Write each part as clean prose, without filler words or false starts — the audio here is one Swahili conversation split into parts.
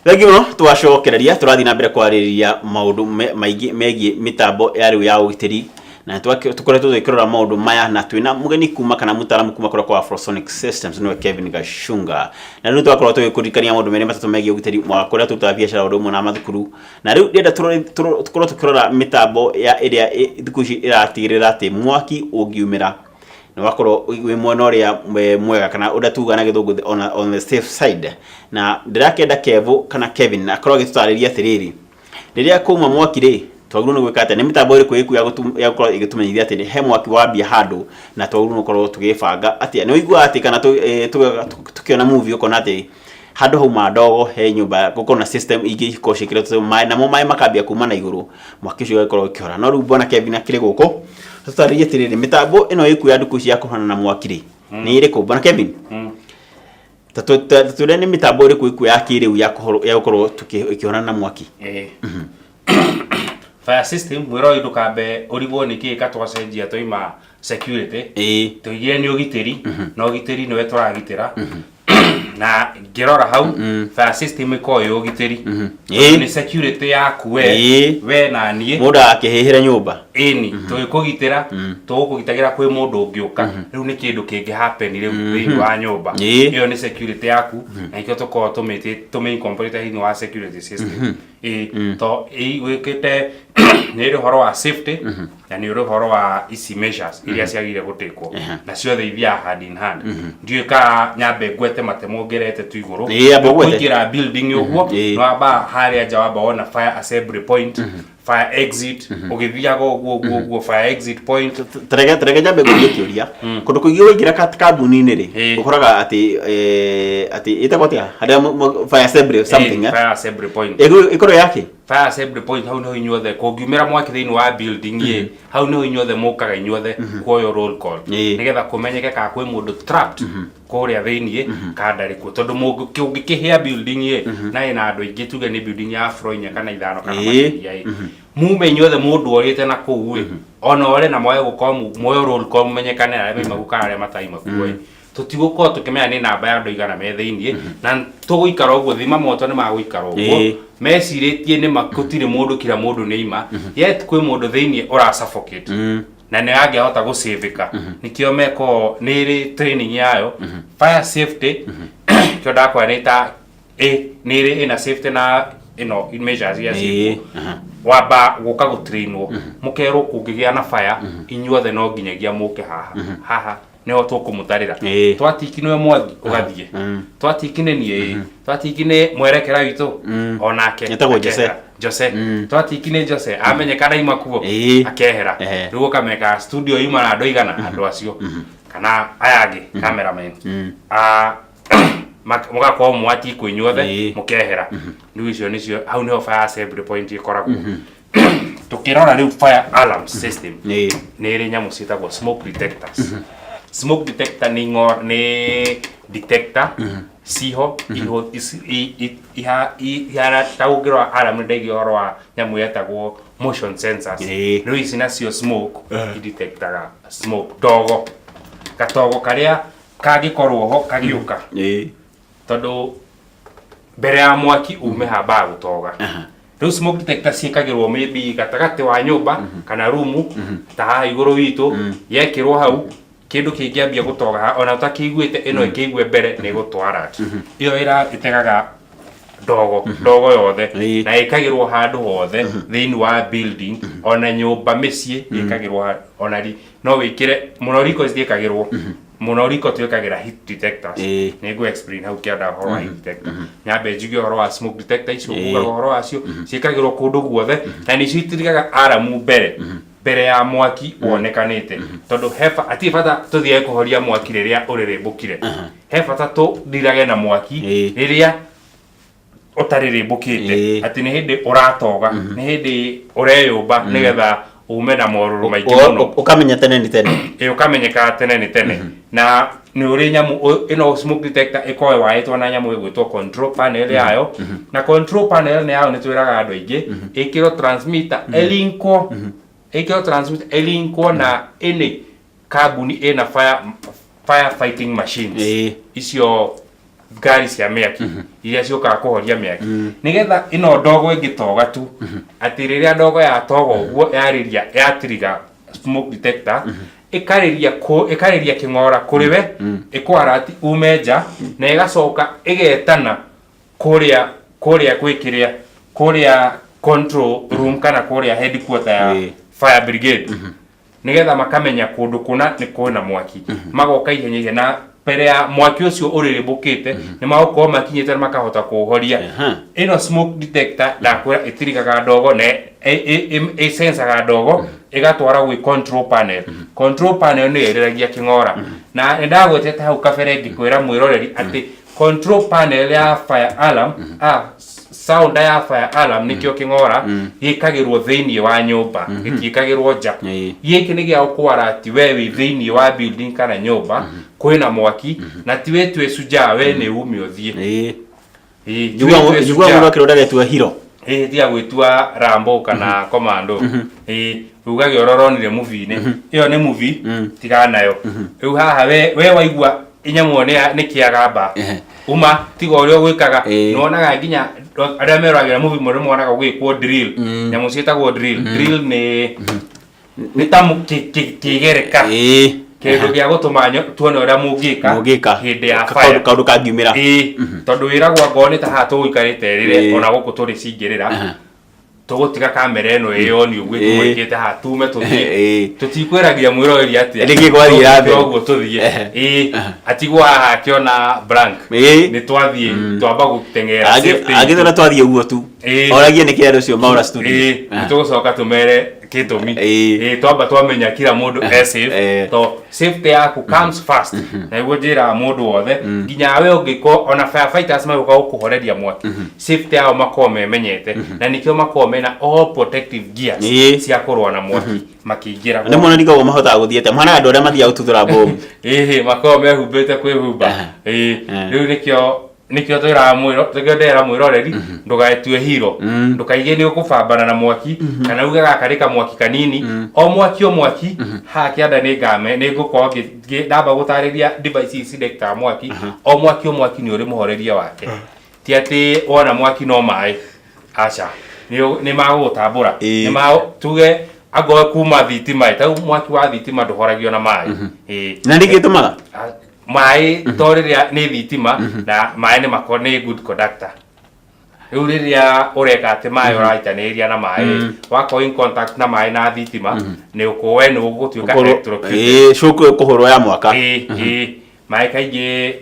Thengio no twacokereria turathi na mbere kwariria maundu maingi megie mitambo ya riu ya ugitiri na tukoretwo twikirora maundu maya na twina mugeni kuma kana mutaramu kuma kwa Afrosonic Systems no Kevin Gashunga na riu twakorwo tugikurikania maundu meri matatu megie ugitiri mwa kuria tuta biashara undu na mathukuru na riu ndenda tukorwo tukirora mitambo ya iria thiku ici iratigirira ati mwaki ungiumira na wakorwo wi mwena uria mwega kana udatuga na githungu on the safe side na ndirakenda Kevo kana Kevin akorwo agitutariria atiriri riria kuma mwaki ri twaguru no gwikate ni mitambo iriku iku ya gukorwo igitumenyithia ati he mwaki wambia handu na twaguru no korwo tugibanga ati ni uigua ati kana tukiona movie ukona ati handu hauma ndogo he nyumba gukorwo na system ingi ikoshikire mai na mo mai makambia kuma na iguru mwaki ucio ukorwo ukihora no riu bona Kevin akiri guko tutaririe tiriri mitambo ino iku ya nduku cia kuhana na mwaki ri ni iriku bona Kevin tatu ni mitambo iriku iku ya kiriu ya gukorwo tukihona na mwaki fire system mwiro idukambe urigwo niki katwacenjia toima security tuigie ni ugitiri na ugitiri niwe turagitira na ngirora hau fire system ikoyo ugitiri ni security yaku we na nie muda akihihira nyumba ini tuyikugitira tukugitagira kwi mundu ungiuka riu ni kindu kingi happen riu thini wa nyumba iyo ni security yaku na ikyo tuko tumei complete hini wa security system to wikite ni horo wa safety na ni horo wa easy measures iria ciagire gutekwo na ciothe ithia hand in hand ndiye ka nyambe gwete matemongerete tu iguru kugira building uguo no aba haria jawaba ona fire assembly point fire exit ugithiaga uguo fire exit point terega nyambe guthiuria kundu kuigio ingira kambuni ni ri ukoraga ati itakotia haria fire assembly something fire assembly point ikoro yake fire assembly point hau no inyuothe kungiumira mwaki thini wa building hau no inyuothe mukaga inyuothe kuoyo roll call nigetha kumenyeke ka kwi mundu trapped kuria thini kandari ku tondu mungu kihia building na ina andu ingi tuge ni building ya floor inya kana ithano kana makĩria mume inyuothe mundu orite na kuu ona ore na moyo gukomu moyo roll call menyekane aria magukana aria matai makuo tutigukorwo tukimenya ni namba ya andu igana me thiini na tuguikara uguo thima moto ni maguikara uguo meciritie ni makutire mundu kila mundu ni ima yet kwi mundu thiini ora suffocate na ne angehota gusaveka nikio meko niri training yayo fire safety kyoda kwa nita niri ina safety na measures ya siku waba guka gutrainwo mukero kungigia na fire inyuothe no nginyagia muke haha ne tukumutarira twatikinwe mwangi ugathie twatikine nie twatikine mwerekera witu onake etagwo Jose twatikine Jose amenyekana imakuo akehera rugo kameka studio ima na andu igana andu acio kana ayage cameraman mugakorwo mwati kwinyuothe mukehera riu icio nicio hau niho fire assembly point ikoragwo tukirora riu fire alarm system ni ri nyamu citagwo smoke detectors smoke detector ni detector siho ihara taugirwa alarm ndegi orwa nyamu yetagwo motion sensors riu ici nacio smoke detector smoke dogo katogo karia kagikorwo ho kagiuka tondu mbere ya mwaki ume hamba gutoga riu smoke detector ciikagirwo maybe gatagati wa nyumba kana room ta iguru witu yekirwo hau kindu kingiambia gutoga ona utakiguite ino ikiigue mbere ni gutwara iyo ira itegaga dogo yothe na ikagirwo handu hothe thini wa building ona nyumba micii ikagirwo ona ri no wikire monoriko ciikagirwo monoriko twikagira heat detectors nego explain how kiada horo heat detector nyambe njigi horo wa smoke detector icio kuga horo wacio ciikagirwo kundu guothe na ni citirigaga aramu mbere ya mwaki wonekanite tondu hefa ati fata tuthie kuhoria mwaki riria uririmbukire hefa tatu ndirage na mwaki riria utaririmbukite ati ni hindi uratoga ni hindi ureyumba nigetha ume na moruru maingi muno ukamenya tene ni tene ukamenyeka tene ni tene na ni uri nyamu ino smoke detector ikoe waitwa na nyamu igwitwo control panel yayo na control panel yayo ni twiraga andu ingi ikiro transmitter elinko na ene kabuni ena fire fighting machines icio ngari cia mĩaki iria ciokaga kũhoria mĩaki nigetha ino ndogo ĩngĩtoga tu atĩ rĩrĩa ndogo yatoga ũguo yatiriga smoke detector ĩkarĩria kĩng'ora kũrĩ we ĩkwara ati umenja na ĩgacoka ĩgetana kũrĩa gwĩkĩrĩa kũrĩa control room kana kũrĩa headquarter ya fire brigade nigetha makamenya kũndũ kuna nĩ kwĩna mwaki magoka ihenya na pere ya mwaki ũcio ũrĩrĩmbũkĩte nĩ magokorwo makinyĩte na makahota kũũhoria ĩno smoke detector ndakwĩra ĩtirigaga ndogo na sensaga ndogo ĩgatwara gwĩ control panel nĩ ĩrĩragia kĩng'ora na nĩndagwetete hau kabere ngĩkwĩra mwĩroreri atĩ control panel ya fire alarm sound ya fire alarm nikio kĩng'ora gĩkagĩrwo thĩinĩ wa nyũmba gĩtiĩkagĩrwo nja gĩkĩ nĩ gĩa gũkwara ati we wĩ thĩinĩ wa building kana nyũmba kwĩna mwaki na ti we twĩcunja we nĩ ume ũthiĩ jugua mũno kĩronda gĩtua hero tiga gwĩtua Rambo kana Commando ugage ororonire movie-inĩ ĩyo nĩ movie tiga nayo rĩu haha we waigua inyamwo nĩ kĩagamba uma tiga ũrĩa gwĩkaga nonaga nginya arĩa meragĩra movie mũno mwonaga gwĩkwo drill nyamũ ciĩtagwo drill nĩ ta kĩgereka kĩndũ gĩa gũtũma tuone ũrĩa mũngĩka hĩndĩ ya fire kaũndũ kangiumĩra tondũ wĩragwo angorwo nĩ ta haha tũgũikarĩte rĩrĩ ona gũkũ tũrĩ cingĩrĩra tũgũtiga kamera ĩno ĩyoni ũguo ĩtũmũikĩte haha tume tũthiĩ tũtikwĩragia mwĩroreri atĩa ũguo tũthiĩ atigwo haha akĩona blank nĩ twathiĩ twamba gũteng'era agĩthona twathiĩ ũguo tu oragie nĩ kĩandũ cio maura studio nĩ tũgũcoka tũmere gĩtũmi twamba twamenya kila mũndũ safe to safety yaku comes first na nĩguo njĩra mũndũ wothe nginya we ũngĩkorwo ona firefighters magũka gũkũhoreria mwaki safety yao makorwo memenyete na nĩkĩo makorwo mena all protective gears cia kũrũa na mwaki makĩingĩra nĩ mwana ndigagwo mahotaga gũthiĩte mwana andũ arĩa mathiaga gũtuthũra bomu makorwo mehumbĩte kwĩhumba rĩu nikio twĩra mwĩroreri ndũgaĩtue hero ndũkaige nĩ ũkũbambana na mwaki kana uge gaka rĩka mwaki kanini o mwaki haha kĩanda nĩ ngũkorwo ndamba gũtarĩria device ici detector mwaki o mwaki nĩ ũrĩ mũhoreria wake ti atĩ wona mwaki no maĩ aca nĩ magũgũtambũra tuge angorwo kuma thitima ta mwaki wa thitima ndũhoragio na maĩ na ndĩgĩtũmaga maĩ to rĩrĩa nĩ thitima na maĩ nĩ makorwo nĩ good conductor rĩu rĩrĩa ũreka atĩ maĩ ũraitanĩria na maĩ wakorwo in contact na maĩ na thitima nĩ ũkũwe nĩ ũgũtuĩka electrocuted shock kũhũrwo ya mwaka maĩ kaingĩ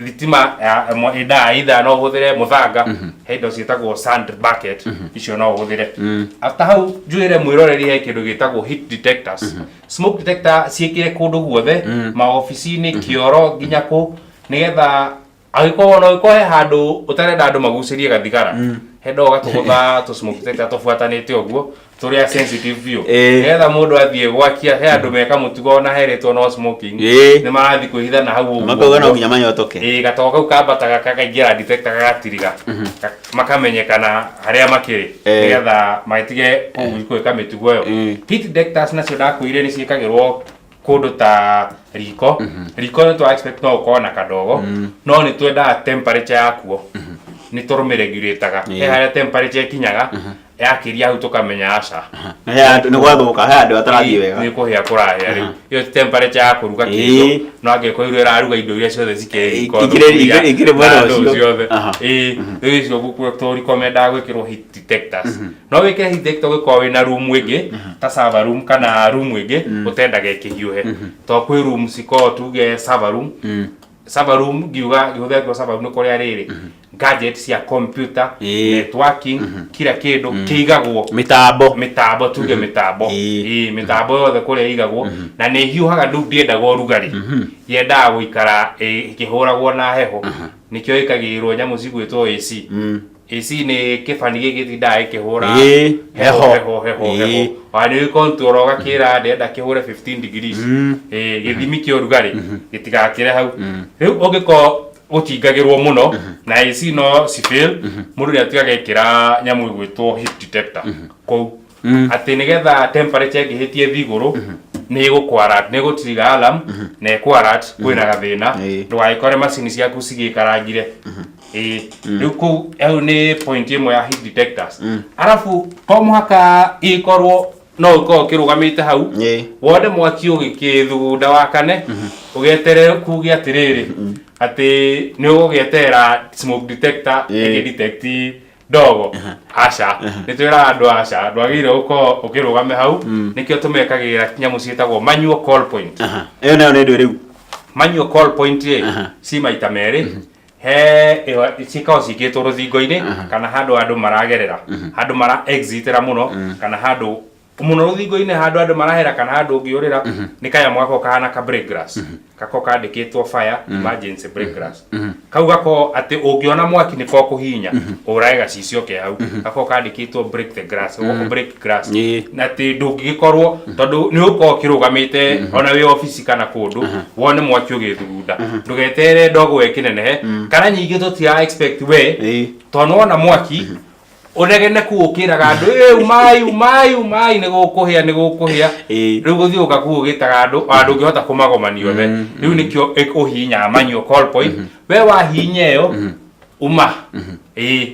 thitima ĩndaa no ũhũthĩre mũthanga hĩndĩ ciĩtagwo sand bucket icio no ũhũthĩre after hau njuĩre mwĩroreri he kĩndũ gĩtagwo heat detectors smoke detector ciĩkĩre kũndũ guothe maobici-inĩ kĩoro nginya kũ nĩgetha agĩkorwo no ĩkorwo he handũ ũtarenda andũ magucĩrie gathigara hendo gatũgũtha tũ smoke detector tũbuatanĩte ũguo tũrĩa sensitive view nĩgetha mũndũ athiĩ gwakia he andũ meka mũtugo na heretwo no smoking nĩ marathiĩ kwĩhitha na hau ũguo makauga no nginya manyotoke gatogo kau kambataga kakaingĩra detector gagatiriga makamenyekana harĩa makĩrĩ nĩgetha matige gwĩka mĩtugo ĩyo heat detectors nacio ndakwĩire nĩ ciĩkagĩrwo kũndũ ta riko nĩ twa expect no ũkorwo na kadogo no nĩ twendaga temperature yakuo nĩ tũrũmĩregurĩtaga he harĩa temperature ikinyaga yakĩria hau tũkamenya aca nĩ gwathũka he andũ atarathiĩ wega nĩ kũhĩa kũrahĩa rĩu ĩyo temperature ya kũruga kĩndũ no angĩkorwo irũ ĩraruga indo iria ciothe ikĩrĩ mwena ũcio rĩu icio tũrikomendaga gwĩkĩrwo heat detectors no wĩkĩre heat detector ũgĩkorwo wĩna room ĩngĩ ta server room kana room ĩngĩ ũtendaga ĩkĩhiũhe to kwĩ room cikorwo tuge server room ngiuga gĩhũthĩrwo server room nĩ kũrĩa rĩrĩ gadget cia computer networking kila kĩndũ kĩigagwo mĩtambo tuge mĩtambo yothe kũrĩa igagwo na nĩ hiũhaga ndĩendaga ũrugarĩ yendaga gũikara ĩkĩhũragwo na heho nĩkĩo ĩkagĩrĩrwo nyamũ cigwĩtwo AC nĩ kĩbani gĩgĩtindaga gĩkĩhũra heho nĩ control ũgakĩra ndĩrenda kĩhũre 15 degrees gĩthimi kĩa ũrugarĩ gĩtigakĩre hau rĩu ũngĩkorwo gũtingagĩrwo mũno na AC no cifail mũndũ nĩ atigaga gĩkĩra nyamũ ĩgwĩtwo heat detector kũu atĩ nĩgetha temperature ĩngĩhĩtie thigũrũ nä gå kwarat nä gå tiriga alarm na kwarat kwina gathina ndugagikore macini ciaku cigĩkarangire rĩu kũu ĩyo nĩ point ĩmwe ya heat detectors arabu to mũhaka ĩkorwo no ũkorwo ũkĩrũgamĩte hau wone mwaki ũgĩkĩthugunda wakane ũgeterere kuge atĩrĩrĩ atĩ nĩ ũgũgĩetera smoke detector ĩgĩdetect ndogo aca nĩ twĩra andũ aca ndwagĩrĩire gũkorwo ũkĩrũgame hau nĩkĩo tũmekagĩrĩra nyamũ ciĩtagwo manual call point ĩyo nayo nĩ ndũ rĩu manual call point ci maita merĩ he cikao cikĩtwo rũthingo-inĩ kana handũ andũ maragerera handũ mara exitera mũno kana handũ muno rũthingo-inĩ handũ andũ marahera kana handũ ũngĩũrĩra nĩ kaya mwako kahana ka break glass kako kandĩkĩtwo fire emergency break glass kau gako atĩ ũngĩona mwaki nĩ kũhihinya ũrae gacicio ke hau kako kandĩkĩtwo break the glass break glass na atĩ ndũngĩgĩkorwo tondũ nĩ ũkorwo ũkĩrũgamĩte ona wĩ ofici kana kũndũ wone mwaki ũgĩthugunda ndũgetere ndogo wekĩnenehe kana nyingĩ tũtira expect we tondũ wona mwaki onegene kuukiraga andu umai ni gukuhia riu guthii ugakuugitaga andu ngihota kumagomanio the riu nikio ikuhinya manual call point we wahinya yo uma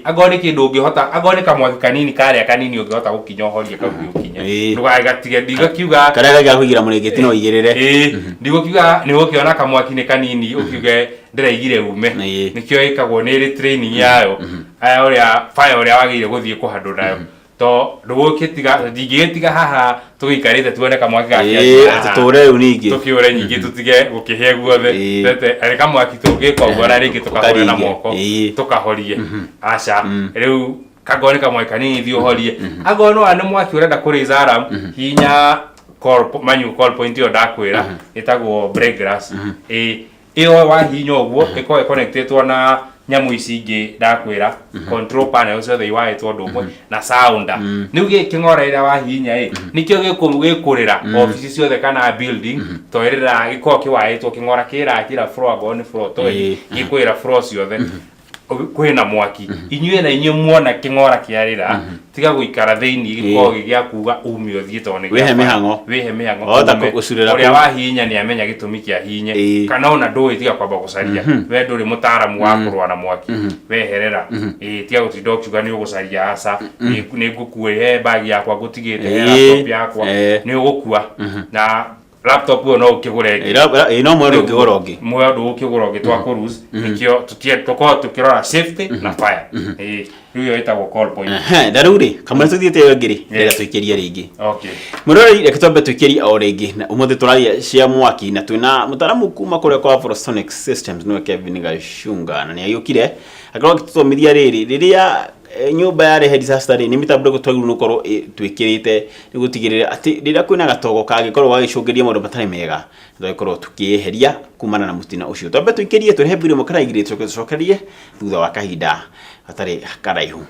agoni kindu ngihota agoni kamwaki kanini karia kanini ungihota gukinya horia kau ukinya ndugagatige ndigakiuga karia gakugira muringiti no igirire ndigukiuga ni gukiona kamwaki ni kanini ukiuge ndiraigire ume nikio ikagwo ni training yayo aya uria fire uria wagire guthie kuhandu nayo to ndugukitiga ndingitiga haha tugikarite tuone kamwaki gakia tuture uningi tukiure nyingi tutige gukihia guothe tete ari kamwaki tugika ugo na ringi tukahore na moko tukahorie aca riu kagone kamwaki kanini thio horie agono ane mwaki urenda kuriza alarm hinya manual call point yo ndakwira itagwo break glass iyo wahinya uguo iko connected na nyamu ici ingi ndakwira control panel ciothe iwaĩtwo ũndũ ũmwe na sounder niu gĩkĩng'ora ĩrĩa wahihinya nikĩo gĩkũrĩra ofici ciothe kana building toerera gĩkorwo kĩwaĩtwo kĩng'ora kĩrakĩra floor gone floor to gĩkwĩra floor ciothe kwĩna mwaki inyuĩ na inyuĩ muona kĩng'ora kĩarĩra tiga gũikara thĩinĩ gĩkorwo gĩa kuga umio thiĩ tondũ wĩhe mĩhang'o ũrĩa wahihinya nĩ amenya gĩtũmi kĩa hihinye kana ona ndũĩ tiga kwamba gũcaria we ndũrĩ mũtaaramu wa kũrũa na mwaki weherera tiga gũtinda ũkiuga nĩ ũgũcaria aca nĩ ngũkuĩhe bagi yakwa ngũtigĩte laptop yakwa nĩ ũgũkua na laptop no ukigure no mwe ukigura ungi twa cruise nikio tuko tukirora safety na fire riyo itagwo call point daruri kamwe tuthiete yo ngiri rega tuikiria ringi okay murori reka twambe tuikiria o ringi na umuthi turaria cia mwaki na twina mutaramu kuma kure kwa Frosonic Systems no Kevin Gashunga na ni ayukire akorwo gituthomithia riria nyumba ya rehe disaster ni mitambo gutwagiru no korwo twikirite ni gutigirira ati rira kwina gatogo kagikorwo wagicungiria maundu matari mega twagikorwo tukiyeheria kumana na mutina ucio twambe tuikirie turehe video mukara igire tucokerie thutha wa kahinda atari karaihu.